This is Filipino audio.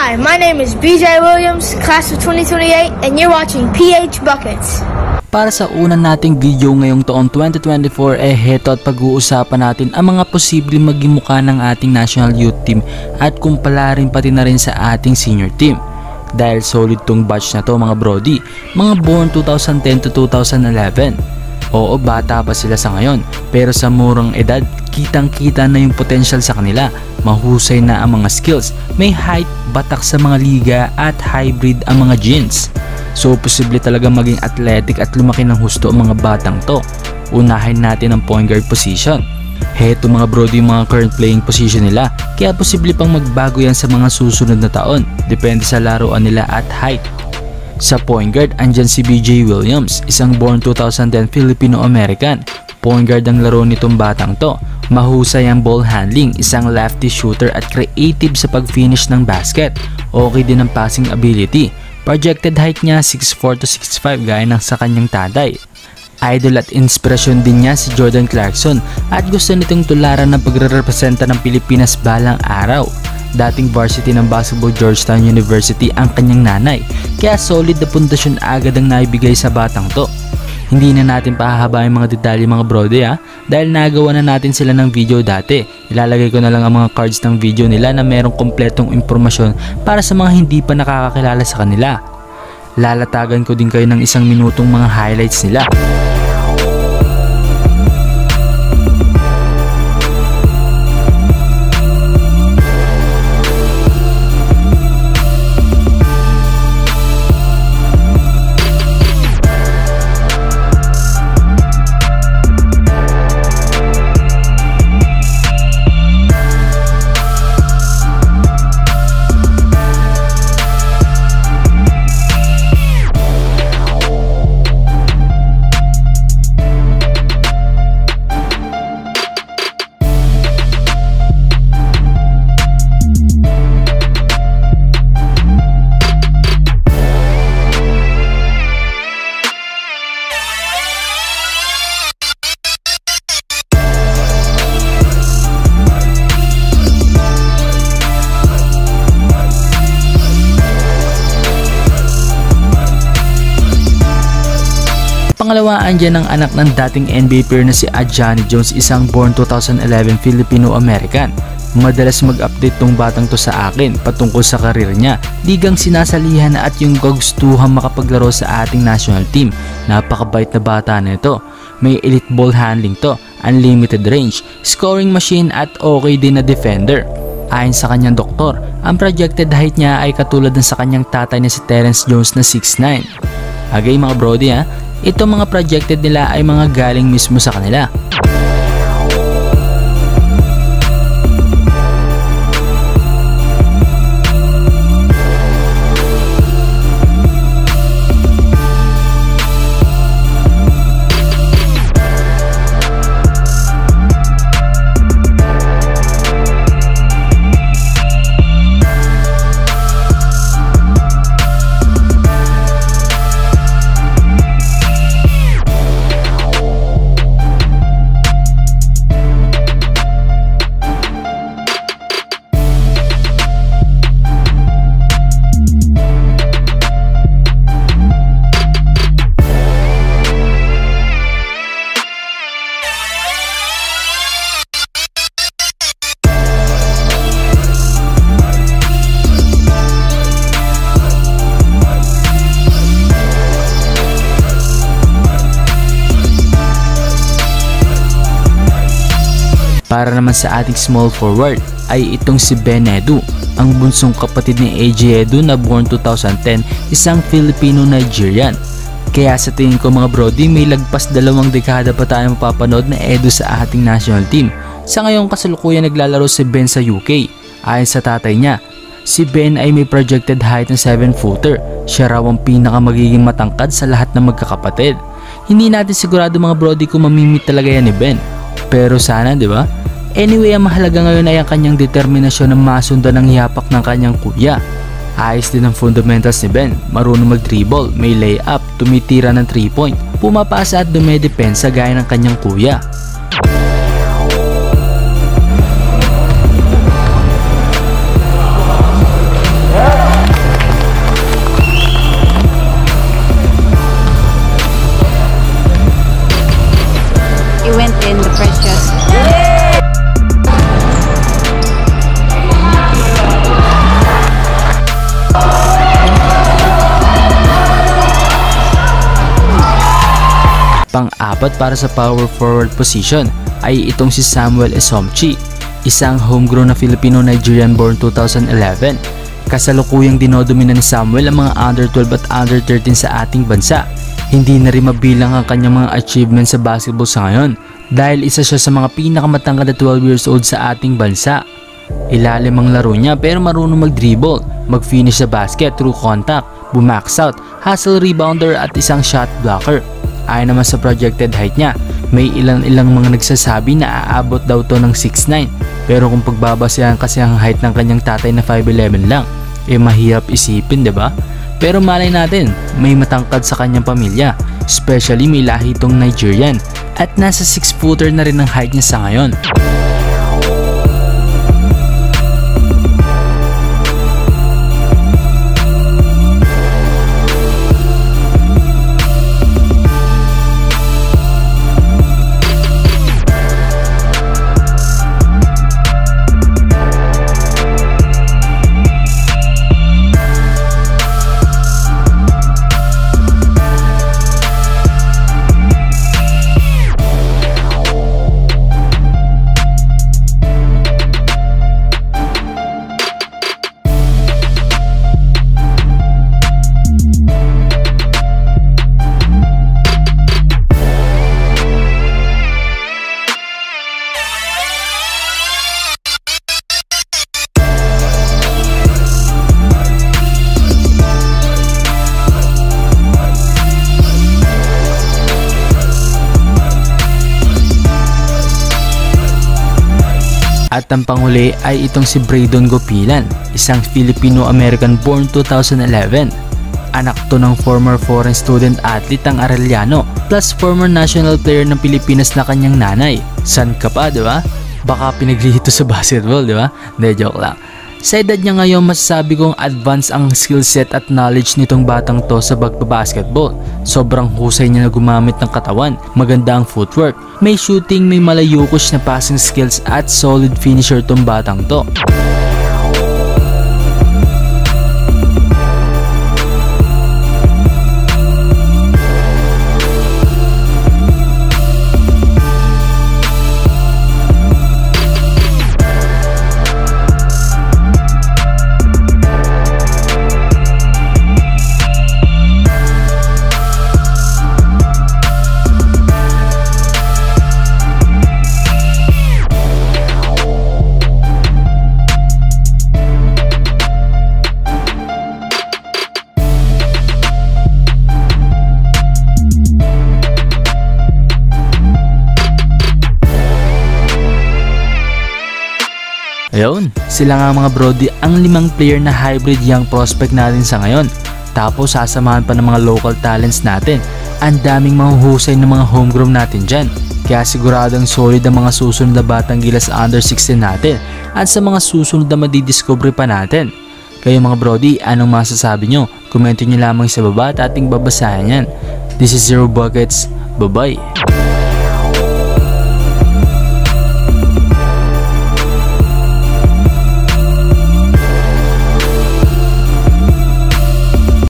Hi, my name is BJ Williams, class of 2028, and you're watching PH Buckets. Para sa unang nating video ngayong taong 2024 heto at pag-uusapan natin ang mga posibleng maging mukha ng ating national youth team at kumpara rin pati na rin sa ating senior team. Dahil solid tong batch na to mga brody, mga born 2010 to 2011. Oo, bata pa sila sa ngayon, pero sa murang edad, kitang-kita na yung potential sa kanila. Mahusay na ang mga skills, may height, batak sa mga liga at hybrid ang mga genes. So posible talaga maging athletic at lumaki ng husto ang mga batang to. Unahin natin ang point guard position. Heto mga brody yung mga current playing position nila, kaya posible pang magbago yan sa mga susunod na taon, depende sa laruan nila at height. Sa point guard, andyan si BJ Williams, isang born 2010 Filipino-American. Point guard ang laro nitong batang to. Mahusay ang ball handling, isang lefty shooter at creative sa pag-finish ng basket. Okay din ang passing ability. Projected height niya 6'4 to 6'5 gaya ng sa kanyang tatay. Idol at inspirasyon din niya si Jordan Clarkson at gusto nitong tularan ng pagre-representa ng Pilipinas balang araw. Dating varsity ng basketball Georgetown University ang kanyang nanay, kaya solid na pundasyon agad ang naibigay sa batang to. Hindi na natin pahahabain mga detalye mga brode dahil nagawa na natin sila ng video dati. Ilalagay ko na lang ang mga cards ng video nila na merong kompletong impormasyon para sa mga hindi pa nakakakilala sa kanila. Lalatagan ko din kayo ng 1 minutong mga highlights nila. Pangalawa, andyan ang anak ng dating NBA player na si Adjani Jones, isang born 2011 Filipino-American. Madalas mag-update tong batang to sa akin patungkol sa karir niya, ligang sinasalihan at yung kagustuhan makapaglaro sa ating national team. Napakabait na bata nito. May elite ball handling to, unlimited range, scoring machine at okay din na defender. Ayon sa kanyang doktor, ang projected height niya ay katulad ng sa kanyang tatay na si Terrence Jones na 6'9". Agay mga brody itong mga projected nila ay mga galing mismo sa kanila. Para naman sa ating small forward ay itong si Ben Edu, ang bunsong kapatid ni AJ Edu na born 2010, isang Filipino-Nigerian. Kaya sa tingin ko mga brody, may lagpas 2 dekada pa tayo mapapanood na Edu sa ating national team. Sa ngayong kasalukuyan naglalaro si Ben sa UK. Ayon sa tatay niya, si Ben ay may projected height na 7-footer. Siya raw ang pinakamagiging matangkad sa lahat ng magkakapatid. Hindi natin sigurado mga brody kung mamimit talaga yan ni Ben. Pero sana, di ba? Anyway, ang mahalaga ngayon ay ang kanyang determinasyon na masundan ang yapak ng kanyang kuya. Ayos din ang fundamentals ni Ben, marunong mag-dribble, may layup, tumitira ng 3-point, pumapasa at dumedepensa gaya ng kanyang kuya. Yeah. Pang-apat para sa power forward position ay itong si Samuel Esomchi, isang homegrown na Filipino-Nigerian born 2011. Kasalukuyang dinodomina ni Samuel ang mga under 12 at under 13 sa ating bansa. Hindi na rin mabilang ang kanyang mga achievements sa basketball sa ngayon dahil isa siya sa mga pinakamatangkad na 12 years old sa ating bansa. Ilalim ang laro niya pero marunong mag-dribble, mag-finish sa basket through contact, bumax out, hustle rebounder at isang shot blocker. Ayon naman sa projected height niya, may ilang mga nagsasabi na aabot daw to ng 6'9", pero kung pagbabasehan kasi ang height ng kanyang tatay na 5'11 lang, mahirap isipin, 'di ba? Pero malay natin, may matangkad sa kanyang pamilya, especially may lahi itong Nigerian at nasa 6-footer na rin ang height niya sa ngayon. At ang panghuli ay itong si Braydon Gopilan, isang Filipino-American born 2011. Anak to ng former foreign student athlete ang Arellano plus former national player ng Pilipinas na kanyang nanay. San ka pa, di ba? Baka pinaglihito sa basketball, di ba? Hindi, joke lang. Sa edad niya ngayon, masasabi kong advance ang skill set at knowledge nitong batang to sa pagbabasketball. Sobrang husay niya na gumamit ng katawan, maganda ang footwork, may shooting, may malayukos na passing skills at solid finisher tong batang to. Ayun, sila nga mga brody ang 5 player na hybrid young prospect natin sa ngayon. Tapos sasamahan pa ng mga local talents natin. Ang daming mahuhusay ng mga homegrown natin dyan. Kaya siguradong solid ang mga susunod na batang gilas under 16 natin at sa mga susunod na madidiscover pa natin. Kayo mga brody, anong masasabi nyo? Komento nyo lamang sa baba at ating babasahin yan. This is Zero Buckets. Bye-bye!